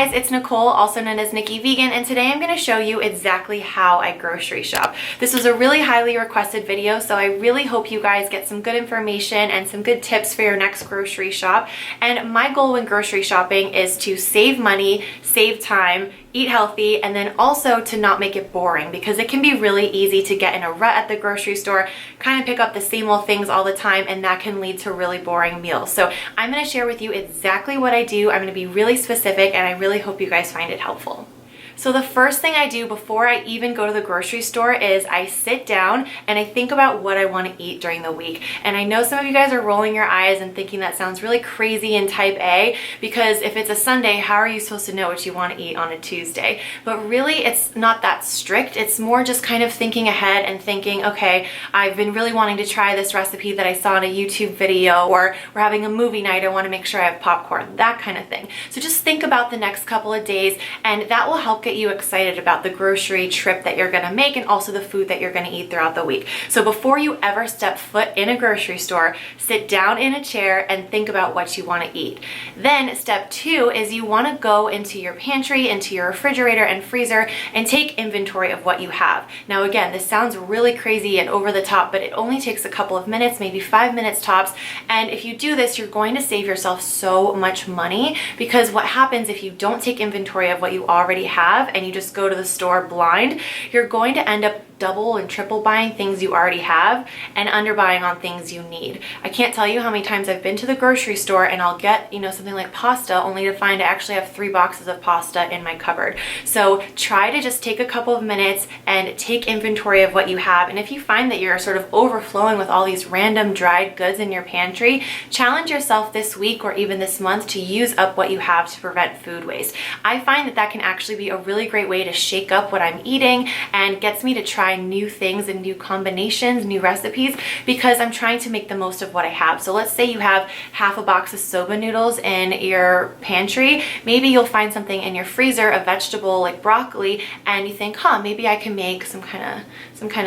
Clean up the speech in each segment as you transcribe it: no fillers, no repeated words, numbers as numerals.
guys, it's Nicole, also known as Nikki Vegan, and today I'm going to show you exactly how I grocery shop. This was a really highly requested video, so I really hope you guys get some good information and some good tips for your next grocery shop. And my goal when grocery shopping is to save money, save time, eat healthy, and then also to not make it boring, because it can be really easy to get in a rut at the grocery store, kind of pick up the same old things all the time, and that can lead to really boring meals. So I'm going to share with you exactly what I do. I'm going to be really specific, and I really hope you guys find it helpful. So the first thing I do before I even go to the grocery store is I sit down and I think about what I want to eat during the week. And I know some of you guys are rolling your eyes and thinking that sounds really crazy and type A, because if it's a Sunday, how are you supposed to know what you want to eat on a Tuesday? But really, it's not that strict. It's more just kind of thinking ahead and thinking, okay, I've been really wanting to try this recipe that I saw in a YouTube video, or we're having a movie night, I want to make sure I have popcorn, that kind of thing. So just think about the next couple of days, and that will help get you excited about the grocery trip that you're going to make and also the food that you're going to eat throughout the week. So before you ever step foot in a grocery store, sit down in a chair and think about what you want to eat. Then step 2 is you want to go into your pantry, into your refrigerator and freezer, and take inventory of what you have. Now again, this sounds really crazy and over the top, but it only takes a couple of minutes, maybe 5 minutes tops. And if you do this, you're going to save yourself so much money, because what happens if you don't take inventory of what you already have and you just go to the store blind, you're going to end up double and triple buying things you already have and underbuying on things you need. I can't tell you how many times I've been to the grocery store and I'll get, something like pasta, only to find I actually have 3 boxes of pasta in my cupboard. So try to just take a couple of minutes and take inventory of what you have. And if you find that you're sort of overflowing with all these random dried goods in your pantry, challenge yourself this week or even this month to use up what you have to prevent food waste. I find that that can actually be a really great way to shake up what I'm eating and gets me to try new things and new combinations, new recipes, because I'm trying to make the most of what I have. So let's say you have half a box of soba noodles in your pantry. Maybe you'll find something in your freezer, a vegetable like broccoli, and you think, maybe I can make some kind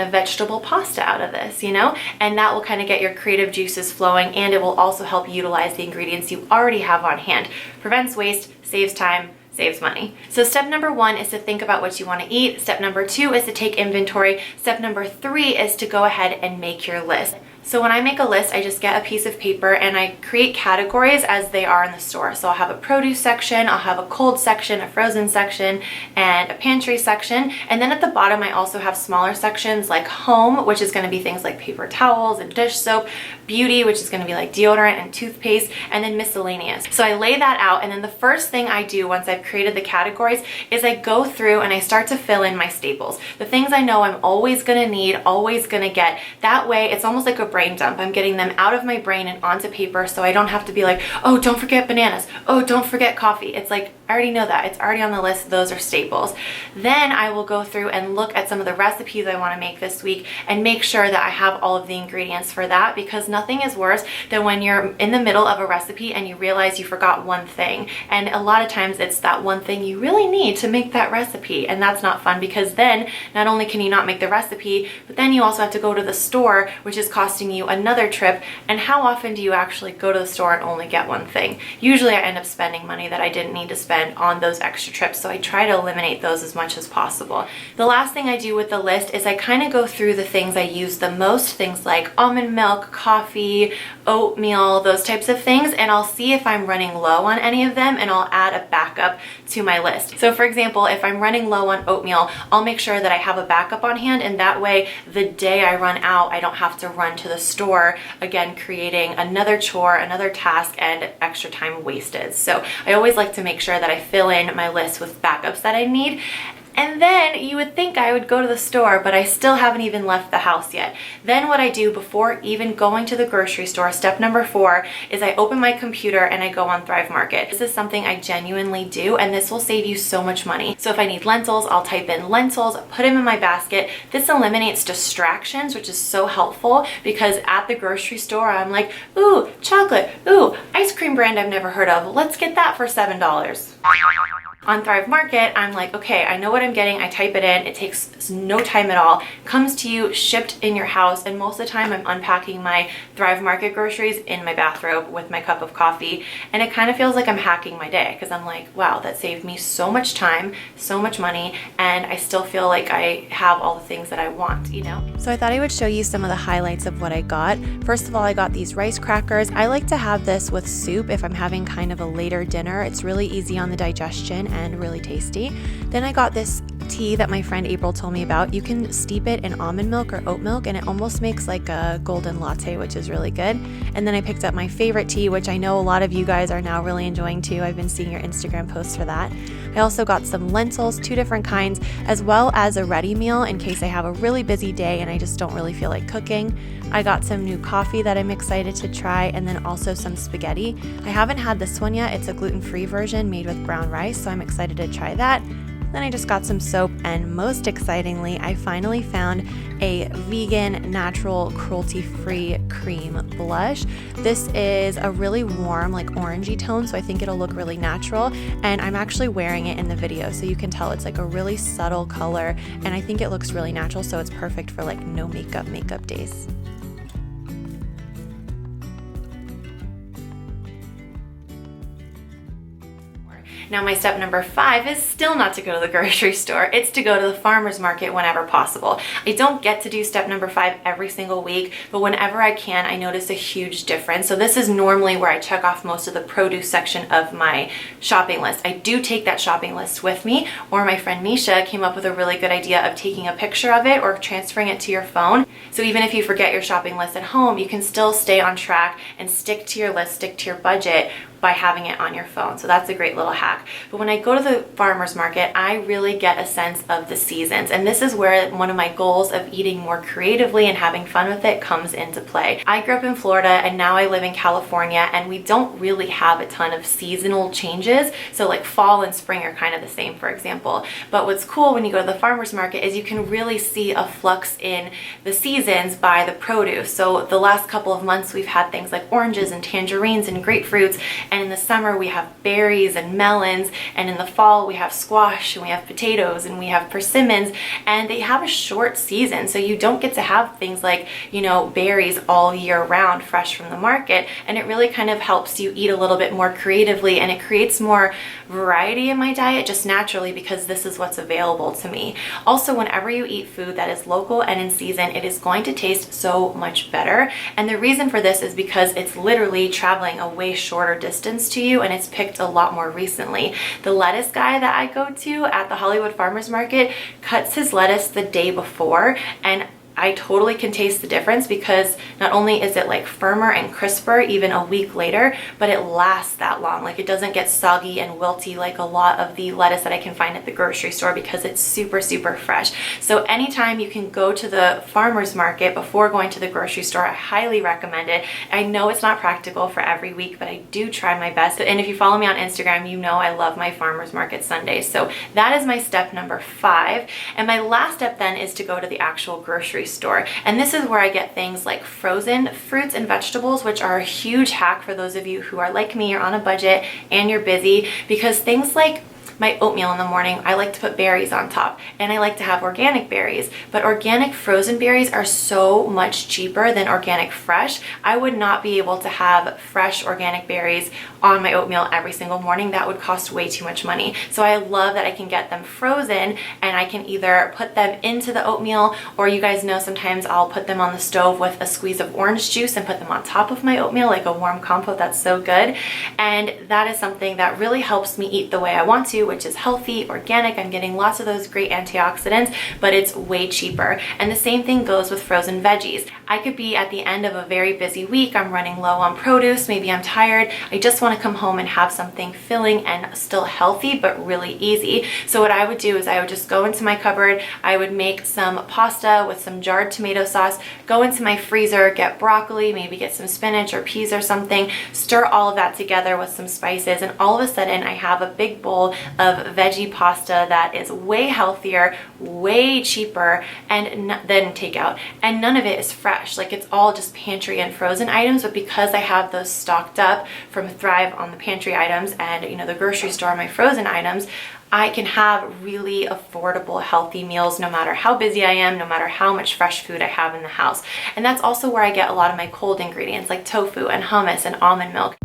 of vegetable pasta out of this, and that will kind of get your creative juices flowing, and it will also help utilize the ingredients you already have on hand. Prevents waste, saves time, saves money. So step number 1 is to think about what you want to eat. Step number 2 is to take inventory. Step number 3 is to go ahead and make your list. So when I make a list, I just get a piece of paper and I create categories as they are in the store. So I'll have a produce section, I'll have a cold section, a frozen section, and a pantry section. And then at the bottom, I also have smaller sections like home, which is going to be things like paper towels and dish soap, beauty, which is going to be like deodorant and toothpaste, and then miscellaneous. So I lay that out, and then the first thing I do once I've created the categories is I go through and I start to fill in my staples. The things I know I'm always going to need, always going to get. That way, it's almost like a brain dump. I'm getting them out of my brain and onto paper, so I don't have to be like, oh, don't forget bananas. Oh, don't forget coffee. It's like, I already know that. It's already on the list. Those are staples. Then I will go through and look at some of the recipes I want to make this week and make sure that I have all of the ingredients for that, because nothing is worse than when you're in the middle of a recipe and you realize you forgot one thing. And a lot of times it's that one thing you really need to make that recipe. And that's not fun, because then not only can you not make the recipe, but then you also have to go to the store, which is costing you another trip. And how often do you actually go to the store and only get one thing? Usually I end up spending money that I didn't need to spend on those extra trips, so I try to eliminate those as much as possible. The last thing I do with the list is I kind of go through the things I use the most, things like almond milk, coffee, oatmeal, those types of things, and I'll see if I'm running low on any of them, and I'll add a backup to my list. So for example, if I'm running low on oatmeal, I'll make sure that I have a backup on hand, and that way the day I run out, I don't have to run to the store again, creating another chore, another task, and extra time wasted. So I always like to make sure that I fill in my list with backups that I need. And then you would think I would go to the store, but I still haven't even left the house yet. Then what I do before even going to the grocery store, step number 4, is I open my computer and I go on Thrive Market. This is something I genuinely do, and this will save you so much money. So if I need lentils, I'll type in lentils, put them in my basket. This eliminates distractions, which is so helpful, because at the grocery store, I'm like, ooh, chocolate, ooh, ice cream brand I've never heard of. Let's get that for $7. On Thrive Market, I'm like, okay, I know what I'm getting. I type it in. It takes no time at all. Comes to you, shipped in your house. And most of the time I'm unpacking my Thrive Market groceries in my bathrobe with my cup of coffee. And it kind of feels like I'm hacking my day because I'm like, wow, that saved me so much time, so much money, and I still feel like I have all the things that I want, you know? So I thought I would show you some of the highlights of what I got. First of all, I got these rice crackers. I like to have this with soup if I'm having kind of a later dinner. It's really easy on the digestion and really tasty. Then I got this tea that my friend April told me about. You can steep it in almond milk or oat milk and it almost makes like a golden latte, which is really good. And then I picked up my favorite tea, which I know a lot of you guys are now really enjoying too. I've been seeing your Instagram posts for that. I also got some lentils, 2 different kinds, as well as a ready meal in case I have a really busy day and I just don't really feel like cooking. I got some new coffee that I'm excited to try, and then also some spaghetti. I haven't had this one yet. It's a gluten-free version made with brown rice, so I'm excited to try that. Then I just got some soap, and most excitingly, I finally found a vegan, natural, cruelty-free cream blush. This is a really warm, like orangey tone, so I think it'll look really natural, and I'm actually wearing it in the video, so you can tell it's like a really subtle color, and I think it looks really natural, so it's perfect for like no makeup days. Now my step number 5 is still not to go to the grocery store. It's to go to the farmer's market whenever possible. I don't get to do step number 5 every single week, but whenever I can, I notice a huge difference. So this is normally where I check off most of the produce section of my shopping list. I do take that shopping list with me, or my friend Misha came up with a really good idea of taking a picture of it or transferring it to your phone. So even if you forget your shopping list at home, you can still stay on track and stick to your list, stick to your budget by having it on your phone. So that's a great little hack. But when I go to the farmer's market, I really get a sense of the seasons. And this is where one of my goals of eating more creatively and having fun with it comes into play. I grew up in Florida and now I live in California, and we don't really have a ton of seasonal changes. So like fall and spring are kind of the same, for example. But what's cool when you go to the farmer's market is you can really see a flux in the seasons by the produce. So the last couple of months we've had things like oranges and tangerines and grapefruits, and in the summer we have berries and melons, and in the fall we have squash and we have potatoes and we have persimmons, and they have a short season, so you don't get to have things like, you know, berries all year round fresh from the market, and it really kind of helps you eat a little bit more creatively, and it creates more variety in my diet just naturally because this is what's available to me. Also, whenever you eat food that is local and in season, it is going to taste so much better, and the reason for this is because it's literally traveling a way shorter distance to you, and it's picked a lot more recently. The lettuce guy that I go to at the Hollywood Farmers Market cuts his lettuce the day before, and I totally can taste the difference because not only is it like firmer and crisper even a week later, but it lasts that long. Like it doesn't get soggy and wilty like a lot of the lettuce that I can find at the grocery store because it's super, super fresh. So anytime you can go to the farmer's market before going to the grocery store, I highly recommend it. I know it's not practical for every week, but I do try my best. And if you follow me on Instagram, you know I love my farmer's market Sundays. So that is my step number 5. And my last step then is to go to the actual grocery store, and this is where I get things like frozen fruits and vegetables, which are a huge hack for those of you who are like me, you're on a budget and you're busy, because things like my oatmeal in the morning, I like to put berries on top, and I like to have organic berries, but organic frozen berries are so much cheaper than organic fresh. I would not be able to have fresh organic berries on my oatmeal every single morning. That would cost way too much money. So I love that I can get them frozen, and I can either put them into the oatmeal, or you guys know sometimes I'll put them on the stove with a squeeze of orange juice and put them on top of my oatmeal like a warm compote. That's so good. And that is something that really helps me eat the way I want to, which is healthy, organic. I'm getting lots of those great antioxidants, but it's way cheaper. And the same thing goes with frozen veggies. I could be at the end of a very busy week, I'm running low on produce, maybe I'm tired, I just want to come home and have something filling and still healthy, but really easy. So what I would do is I would just go into my cupboard, I would make some pasta with some jarred tomato sauce, go into my freezer, get broccoli, maybe get some spinach or peas or something, stir all of that together with some spices, and all of a sudden I have a big bowl of veggie pasta that is way healthier, way cheaper, and then takeout. And none of it is fresh. Like, it's all just pantry and frozen items, but because I have those stocked up from Thrive on the pantry items and, you know, the grocery store, my frozen items, I can have really affordable, healthy meals no matter how busy I am, no matter how much fresh food I have in the house. And that's also where I get a lot of my cold ingredients like tofu and hummus and almond milk.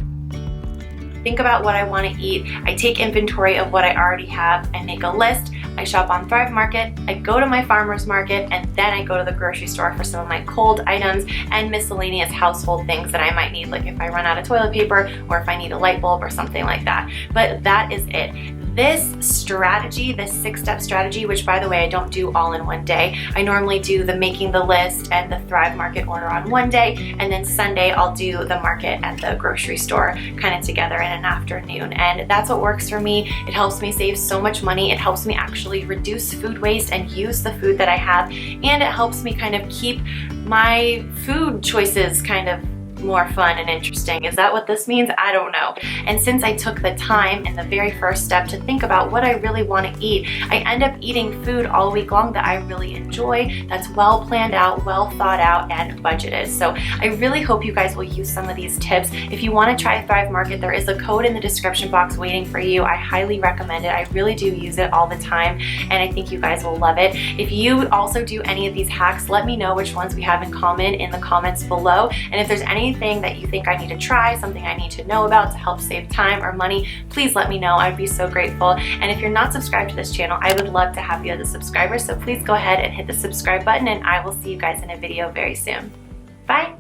Think about what I want to eat. I take inventory of what I already have and make a list. I shop on Thrive Market, I go to my farmer's market, and then I go to the grocery store for some of my cold items and miscellaneous household things that I might need, like if I run out of toilet paper or if I need a light bulb or something like that. But that is it. This strategy, this 6-step strategy, which by the way, I don't do all in one day. I normally do the making the list and the Thrive Market order on one day, and then Sunday I'll do the market at the grocery store kind of together in an afternoon. And that's what works for me. It helps me save so much money. It helps me actually reduce food waste and use the food that I have. And it helps me kind of keep my food choices kind of more fun and interesting. Is that what this means? I don't know. And since I took the time in the very first step to think about what I really want to eat, I end up eating food all week long that I really enjoy, that's well planned out, well thought out, and budgeted. So I really hope you guys will use some of these tips. If you want to try Thrive Market, there is a code in the description box waiting for you. I highly recommend it. I really do use it all the time, and I think you guys will love it. If you also do any of these hacks, let me know which ones we have in common in the comments below. And if there's anything that you think I need to try, something I need to know about to help save time or money, please let me know. I'd be so grateful. And if you're not subscribed to this channel, I would love to have you as a subscriber. So please go ahead and hit the subscribe button, and I will see you guys in a video very soon. Bye.